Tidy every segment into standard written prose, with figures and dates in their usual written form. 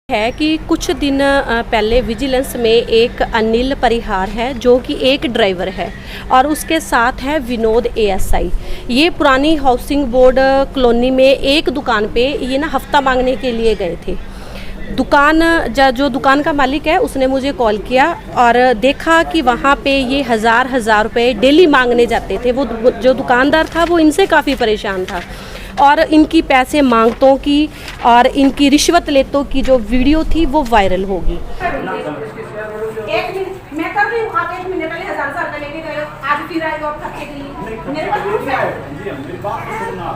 है कि कुछ दिन पहले विजिलेंस में एक अनिल परिहार है जो कि एक ड्राइवर है और उसके साथ है विनोद एएसआई। ये पुरानी हाउसिंग बोर्ड कॉलोनी में एक दुकान पे ये ना हफ्ता मांगने के लिए गए थे। जो दुकान का मालिक है उसने मुझे कॉल किया और देखा कि वहाँ पे ये हज़ार रुपए डेली मांगने जाते थे। वो जो दुकानदार था वो इनसे काफ़ी परेशान था और इनकी पैसे मांगतों की और इनकी रिश्वत लेतों की जो वीडियो थी वो वायरल होगी। एक मिनट मैं कर रही हूँ, आप 1 महीने पहले 1000 रुपए लेके गए, आज फिर आए हो आप थके के लिए। मेरे पास प्रूफ है। जी मेरी बात सुनना,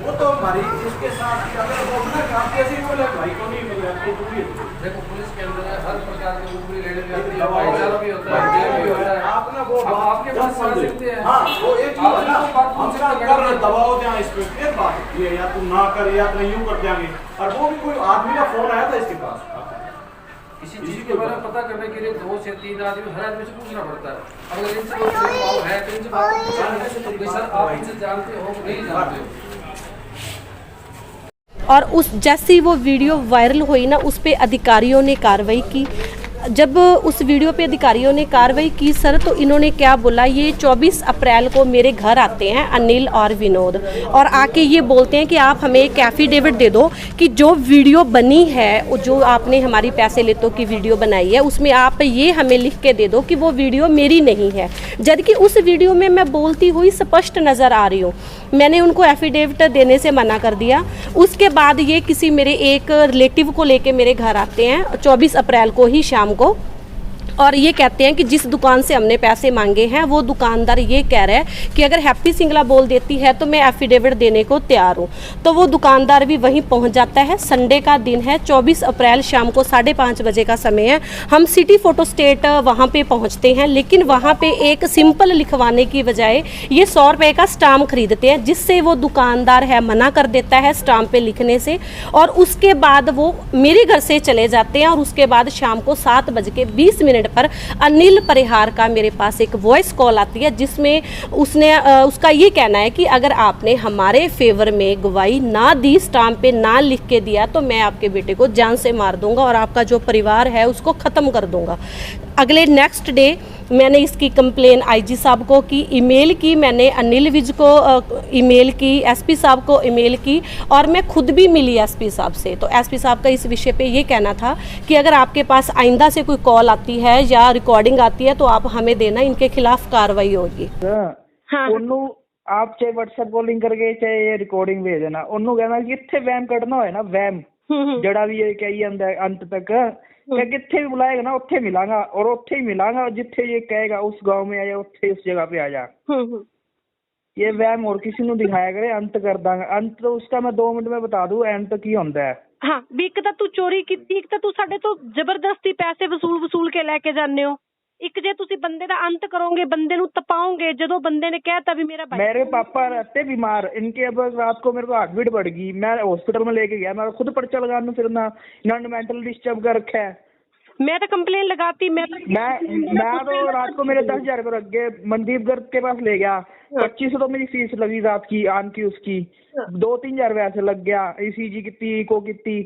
वो तो हमारी इसके साथ अगर वो ना काम कैसे बोले भाई को नहीं मिल रहा तो भी देखो पुलिस के अंदर हर प्रकार की ऊपरी लेने भी आती है, भाईचारा भी होता है, जेल भी होता है। आप ना वो आपके पास समझ सकते हैं। हां वो एक चीज है ना, हम क्या कर रहे दबाव दें इस पे एक बात ये या तू ना कर या तो यूं कर देंगे। और वो भी कोई आदमी का फोन आया था इसके पास किसी चीज के बारे में पता करने के लिए 2 से 3 आदमी हर आदमी से पूछना पड़ता है। अगर इनसे कोई भाव है तो इनसे बात पूछना, सर आप इनसे जानते हो नहीं जानते हो। और उस जैसी वो वीडियो वायरल हुई ना, उस पे अधिकारियों ने कार्रवाई की। जब उस वीडियो पे अधिकारियों ने कार्रवाई की सर, तो इन्होंने क्या बोला, ये 24 अप्रैल को मेरे घर आते हैं अनिल और विनोद और आके ये बोलते हैं कि आप हमें एक एफिडेविट दे दो कि जो वीडियो बनी है, जो आपने हमारी पैसे लेतों की वीडियो बनाई है, उसमें आप ये हमें लिख के दे दो कि वो वीडियो मेरी नहीं है। जबकि उस वीडियो में मैं बोलती हुई स्पष्ट नज़र आ रही हूँ। मैंने उनको एफिडेविट देने से मना कर दिया। उसके बाद ये किसी मेरे एक रिलेटिव को लेके मेरे घर आते हैं 24 अप्रैल को ही शाम को, और ये कहते हैं कि जिस दुकान से हमने पैसे मांगे हैं वो दुकानदार ये कह रहा है कि अगर हैप्पी सिंगला बोल देती है तो मैं एफिडेविट देने को तैयार हूँ। तो वो दुकानदार भी वहीं पहुँच जाता है। संडे का दिन है, 24 अप्रैल शाम को 5:30 बजे का समय है। हम सिटी फोटो स्टेट वहाँ पे पहुँचते हैं, लेकिन वहाँ पे एक सिंपल लिखवाने की बजाय ये 100 रुपये का स्टाम्प खरीदते हैं, जिससे वो दुकानदार है मना कर देता है स्टाम्प पे लिखने से। और उसके बाद वो मेरे घर से चले जाते हैं और उसके बाद शाम को 7:20 पर अनिल परिहार का मेरे पास एक वॉइस कॉल आती है, जिसमें उसका ये कहना है कि अगर आपने हमारे फेवर में गवाही ना दी, स्टाम्प पे ना लिख के दिया, तो मैं आपके बेटे को जान से मार दूंगा और आपका जो परिवार है उसको ख़त्म कर दूंगा। अगले नेक्स्ट डे मैंने इसकी कंप्लेन आईजी साहब को की, ईमेल की, मैंने अनिल विज को ईमेल की, एसपी साहब को ईमेल की और मैं खुद भी मिली एसपी साहब से। तो एसपी साहब का इस विषय पे ये कहना था कि अगर आपके पास आइंदा से कोई कॉल आती है या रिकॉर्डिंग आती है तो आप हमें देना, इनके खिलाफ कार्रवाई होगी। हाँ ओनू आप चाहे व्हाट्सएप कॉलिंग करके चाहे रिकॉर्डिंग भेज देना, ओनू कहना कि इत्थे वैम कटना होए ना, वैम जड़ा भी ये कही अंत तक क्या किथे भी बुलाएगा ना उत्थे मिलांगा और उत्थे ही मिलांगा, और जिथे ये कहेगा उस गांव में आ जा, उत्थे उस जगह पे आ जा। ये वहम और किसी को दिखाया करे, अंत कर दांगा। अंत तो उसका मैं 2 मिनट में बता दूं, अंत की होंदा है। हाँ भी एक तू चोरी की, एक तू साडे तो जबरदस्ती पैसे वसूल के लेके जाने हो। एक जे तुसी बंदे दा अंत करोगे, बंदे नु तपाओगे, जदों बंदे ने कहता भी मेरा भाई, मेरे पापा रहते बीमार, इनके अब रात को मेरे को हार्ट बीट बढ़ गई, मैं हॉस्पिटल में लेके गया, मैं खुद पर्चा लगाने फिरना, इन्होंने मेंटल डिस्टर्ब कर रखा है। मैं तो कंप्लेन लगाती, मैं तो रात को मेरे 10,000 रुपये लग गए। मनदीप गर्ग के पास ले गया, 2500 तो मेरी फीस लगी रात की आन की, उसकी 2-3 हजार रुपये ऐसे लग गया। ECG कितनी, इको कितनी,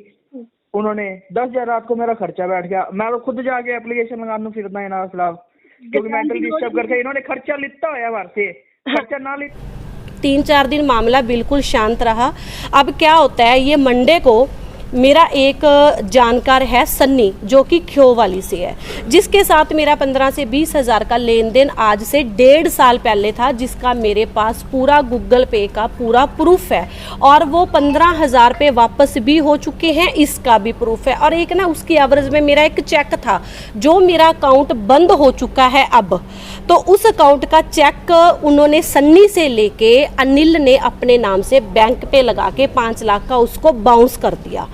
उन्होंने 10,000 रात को मेरा खर्चा बैठ गया। मैं तो खुद जाके एप्लीकेशन लगाने फिरना है ना खिलाफ, क्योंकि मेंटल डिस्टर्ब करके इन्होंने खर्चा लिता है हमारे से, खर्चा ना लिता। 3-4 दिन मामला बिल्कुल शांत रहा। अब क्या होता है, ये मंडे को मेरा एक जानकार है सन्नी, जो कि ख्यो वाली से है, जिसके साथ मेरा 15 से 20 हज़ार का लेन देन आज से 1.5 साल पहले था, जिसका मेरे पास पूरा गूगल पे का पूरा प्रूफ है और वो 15,000 रुपये वापस भी हो चुके हैं, इसका भी प्रूफ है। और एक ना उसकी एवरेज में मेरा एक चेक था, जो मेरा अकाउंट बंद हो चुका है अब, तो उस अकाउंट का चेक उन्होंने सन्नी से लेके अनिल ने अपने नाम से बैंक पे लगा के 5 लाख का उसको बाउंस कर दिया।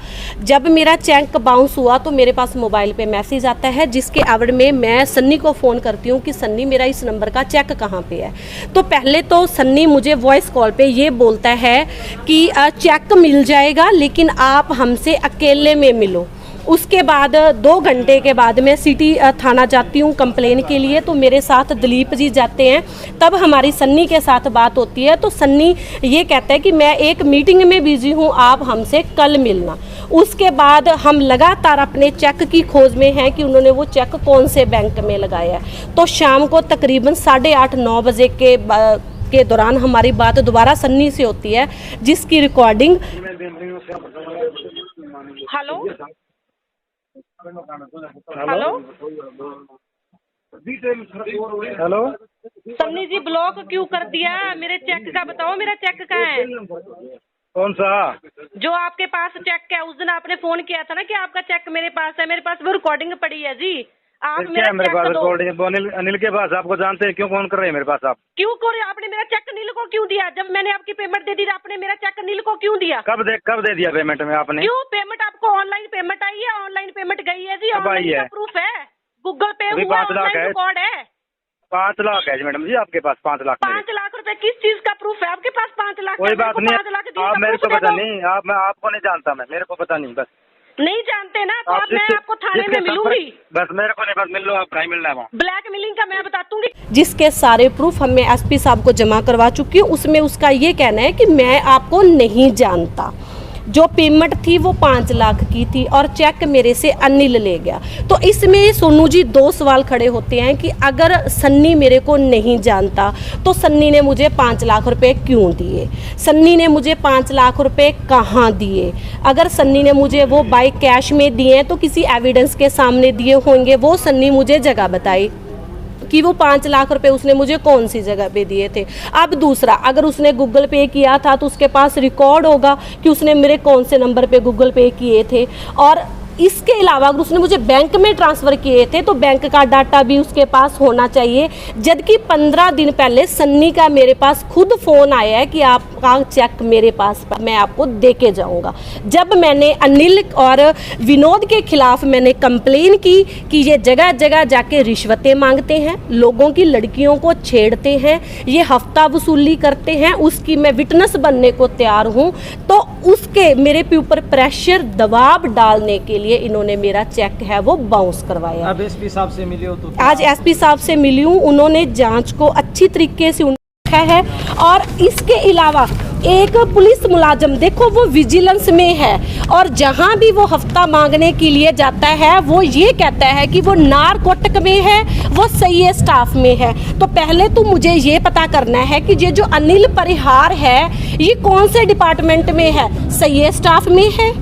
जब मेरा चेक बाउंस हुआ तो मेरे पास मोबाइल पे मैसेज आता है, जिसके एवज में मैं सन्नी को फ़ोन करती हूँ कि सन्नी मेरा इस नंबर का चेक कहाँ पे है। तो पहले तो सन्नी मुझे वॉइस कॉल पे ये बोलता है कि चेक मिल जाएगा, लेकिन आप हमसे अकेले में मिलो। उसके बाद 2 घंटे के बाद मैं सिटी थाना जाती हूँ कंप्लेन के लिए, तो मेरे साथ दिलीप जी जाते हैं। तब हमारी सन्नी के साथ बात होती है, तो सन्नी ये कहता है कि मैं एक मीटिंग में बिजी हूँ, आप हमसे कल मिलना। उसके बाद हम लगातार अपने चेक की खोज में हैं कि उन्होंने वो चेक कौन से बैंक में लगाया है। तो शाम को तकरीबन 8:30-9 बजे के दौरान हमारी बात दोबारा सन्नी से होती है, जिसकी recording. Hello hello hello Sunny ji, block क्यों कर दिया? मेरे चेक का बताओ, मेरा चेक कहाँ है? कौन सा? जो आपके पास चेक है, उस दिन आपने फोन किया था ना कि आपका चेक मेरे पास है। मेरे पास वो रिकॉर्डिंग पड़ी है जी। आप क्या मेरे पास चेक दो। रिकॉर्डिंग? अनिल के पास। आपको जानते हैं क्यों फोन कर रहे हैं मेरे पास आप? क्यों कर? आपने मेरा चेक अनिल को क्यों दिया? जब मैंने आपकी पेमेंट दे दी, आपने मेरा चेक अनिल को क्यों दिया? कब दे दिया पेमेंट में आपने? क्यों? पेमेंट आपको ऑनलाइन पेमेंट आई है, ऑनलाइन पेमेंट गई है जी। ऑनलाइन का प्रूफ है, गूगल पे अभी हुआ, 5 लाख ऑनलाइन है। रिकॉर्ड है। 5 लाख है मैडम जी आपके पास? 5 लाख? 5 लाख रुपए किस चीज का प्रूफ है आपके पास? 5 लाख? कोई बात नहीं, 5 लाख आप मेरे को पता नहीं, मैं आपको नहीं जानता, मैं मेरे को पता नहीं। बस नहीं जानते ना, तो अब मैं आपको थाने में मिलूंगी। बस मेरे को नहीं, बस मिल लो आप, कहीं मिलना है वहाँ। ब्लैक मेलिंग का मैं बता दूंगी। जिसके सारे प्रूफ हम मैं एसपी साहब को जमा करवा चुकी हूँ। उसमें उसका ये कहना है कि मैं आपको नहीं जानता। जो पेमेंट थी वो 5 लाख की थी और चेक मेरे से अनिल ले गया। तो इसमें सोनू जी 2 सवाल खड़े होते हैं कि अगर सन्नी मेरे को नहीं जानता तो सन्नी ने मुझे 5 लाख रुपए क्यों दिए? सन्नी ने मुझे 5 लाख रुपए कहाँ दिए? अगर सन्नी ने मुझे वो बाय कैश में दिए हैं तो किसी एविडेंस के सामने दिए होंगे। वो सन्नी मुझे जगह बताई कि वो 5 लाख रुपए उसने मुझे कौन सी जगह पे दिए थे। अब दूसरा, अगर उसने गूगल पे किया था तो उसके पास रिकॉर्ड होगा कि उसने मेरे कौन से नंबर पे गूगल पे किए थे। और इसके अलावा अगर उसने मुझे बैंक में ट्रांसफ़र किए थे तो बैंक का डाटा भी उसके पास होना चाहिए। जबकि 15 दिन पहले सन्नी का मेरे पास खुद फ़ोन आया है कि आपका चेक मेरे पास, मैं आपको दे के जाऊँगा। जब मैंने अनिल और विनोद के खिलाफ मैंने कंप्लेन की कि ये जगह जगह जाके रिश्वतें मांगते हैं, लोगों की लड़कियों को छेड़ते हैं, ये हफ्ता वसूली करते हैं, उसकी मैं विटनेस बनने को तैयार हूँ। तो उसके मेरे पे ऊपर प्रेशर, दबाव डालने के लिए इन्होंने मेरा चेक है वो बाउंस करवाया। अब एसपी साहब से मिली हो तो? आज एसपी साहब से मिली हूँ, उन्होंने जांच को अच्छी तरीके से रखा है। और इसके अलावा एक पुलिस मुलाजिम, देखो वो विजिलेंस में है और जहाँ भी वो हफ्ता मांगने के लिए जाता है वो ये कहता है कि वो नारकोटिक में है, वो सही स्टाफ में है। तो पहले तो मुझे ये पता करना है कि ये जो अनिल परिहार है ये कौन से डिपार्टमेंट में है? सही स्टाफ में है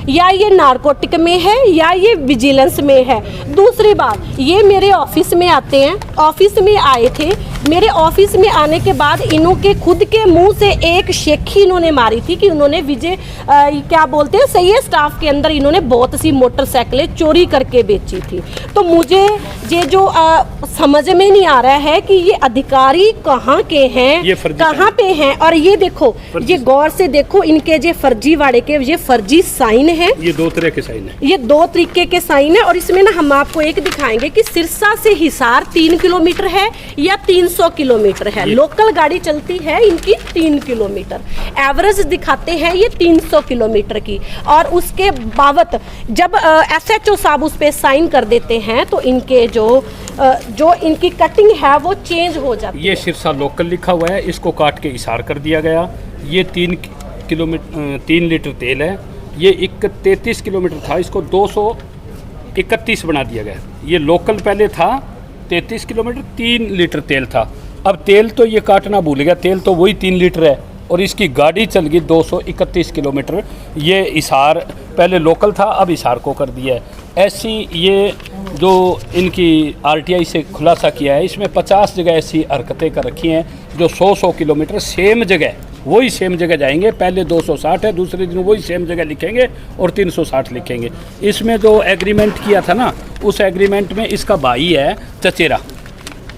या ये नारकोटिक में है या ये विजिलेंस में है? दूसरी बात, ये मेरे ऑफिस में आते हैं, ऑफिस में आए थे। मेरे ऑफिस में आने के बाद इन्हों के खुद के मुंह से एक शेखी इन्होंने मारी थी कि उन्होंने विजय क्या बोलते हैं, सही स्टाफ के अंदर इन्होंने बहुत सी मोटरसाइकिलें चोरी करके बेची थी। तो मुझे ये जो समझ में नहीं आ रहा है कि ये अधिकारी कहाँ के हैं, कहाँ पे हैं। और ये देखो, ये गौर से देखो, इनके जो फर्जी वाड़े के ये फर्जी साइन है। ये 2 तरह के साइन है, ये 2 तरीके के साइन है। और इसमें ना हम आपको एक दिखाएंगे कि सिरसा से हिसार 3 किलोमीटर है या 300 किलोमीटर है। लोकल गाड़ी चलती है इनकी 3 किलोमीटर, एवरेज दिखाते हैं ये 300 किलोमीटर की। और उसके बावत जब SHO साहब उस पर साइन कर देते हैं तो इनके जो इनकी कटिंग है वो चेंज हो जाती है। ये सिरसा लोकल लिखा हुआ है, इसको काट के इशार कर दिया गया। ये 3 लीटर तेल है, ये 33 किलोमीटर था, इसको 231 बना दिया गया। ये लोकल पहले था 33 किलोमीटर, 3 लीटर तेल था। अब तेल तो ये काटना भूल गया, तेल तो वही 3 लीटर है और इसकी गाड़ी चल गई 231 किलोमीटर। ये इशार पहले लोकल था, अब इशार को कर दिया है। ऐसी ये जो इनकी RTI से खुलासा किया है, इसमें 50 जगह ऐसी हरकतें कर रखी हैं जो 100 किलोमीटर सेम जगह, वही सेम जगह जाएंगे। पहले 260 है, दूसरे दिन वही सेम जगह लिखेंगे और 360 लिखेंगे। इसमें जो एग्रीमेंट किया था ना, उस एग्रीमेंट में इसका भाई है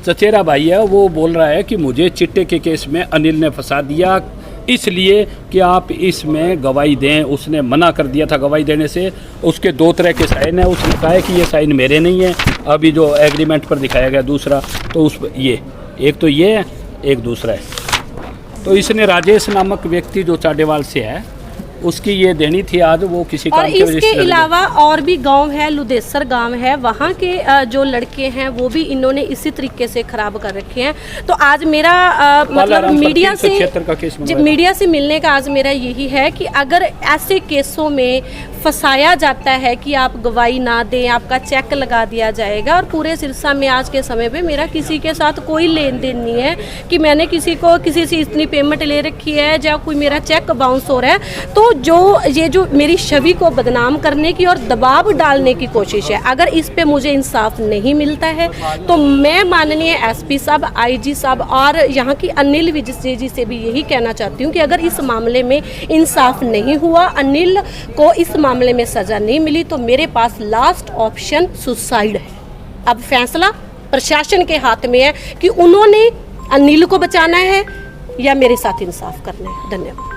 चचेरा भाई है, वो बोल रहा है कि मुझे चिट्टे के केस में अनिल ने फंसा दिया, इसलिए कि आप इसमें गवाही दें। उसने मना कर दिया था गवाही देने से। उसके 2 तरह के साइन है, उसने कहा है कि ये साइन मेरे नहीं है। अभी जो एग्रीमेंट पर दिखाया गया दूसरा, तो उस ये एक तो ये है, एक दूसरा है। तो इसने राजेश नामक व्यक्ति जो चाडेवाल से है, उसकी ये देनी थी आज, वो किसी और काम की वजह इसके से लग गई। अलावा और भी गांव है, लुदेसर गांव है, वहाँ के जो लड़के हैं वो भी इन्होंने इसी तरीके से खराब कर रखे हैं। तो आज मेरा मतलब बालाराम पर मीडिया से 376 का केस जी, मंगवाया। मीडिया से मिलने का आज मेरा यही है कि अगर ऐसे केसों में फंसाया जाता है कि आप गवाही ना दें, आपका चेक लगा दिया जाएगा, और पूरे सिरसा में आज के समय पे मेरा किसी के साथ कोई लेन देन नहीं है कि मैंने किसी से इतनी पेमेंट ले रखी है या कोई मेरा चेक बाउंस हो रहा है। तो ये जो मेरी छवि को बदनाम करने की और दबाव डालने की कोशिश है, अगर इस पे मुझे इंसाफ नहीं मिलता है तो मैं माननीय एसपी साहब, आईजी साहब और यहाँ की अनिल विज जी से भी यही कहना चाहती हूँ कि अगर इस मामले में इंसाफ नहीं हुआ, अनिल को इस मामले में सज़ा नहीं मिली, तो मेरे पास लास्ट ऑप्शन सुसाइड है। अब फैसला प्रशासन के हाथ में है कि उन्होंने अनिल को बचाना है या मेरे साथ इंसाफ करना है। धन्यवाद।